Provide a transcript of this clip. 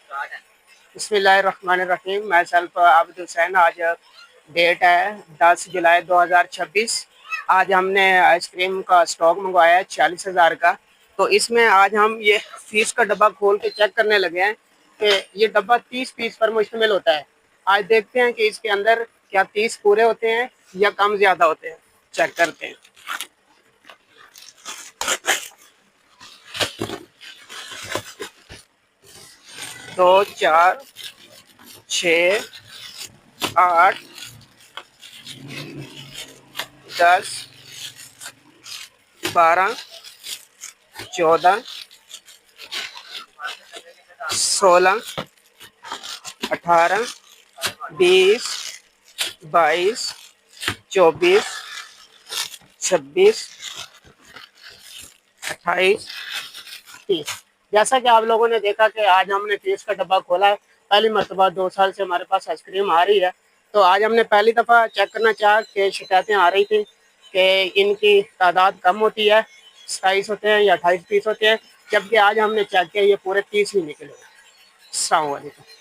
बिस्मिल्लाहिर्रहमानिर्रहीम। मैं सेल्फ आबिद हुसैन। आज डेट है 10 जुलाई 2026। आज हमने आइसक्रीम का स्टॉक मंगवाया है 40,000 का। तो इसमें आज हम ये फीस का डब्बा खोल के चेक करने लगे हैं कि ये डब्बा 30 पीस पर मुश्तमिल होता है। आज देखते हैं कि इसके अंदर क्या 30 पूरे होते हैं या कम ज़्यादा होते हैं। चेक करते हैं। 2, 4, 6, 8, 10, 12, 14, 16, 18, 20, 22, 24, 26, 28, 30। जैसा कि आप लोगों ने देखा कि आज हमने 30 का डब्बा खोला है। पहली मरतबा 2 साल से हमारे पास आइसक्रीम आ रही है। तो आज हमने पहली दफ़ा चेक करना चाहा कि शिकायतें आ रही थी कि इनकी तादाद कम होती है, 27 होते हैं या 28 पीस होते हैं, जबकि आज हमने चेक किया ये पूरे 30 ही निकले। अस्सलाम वालेकुम।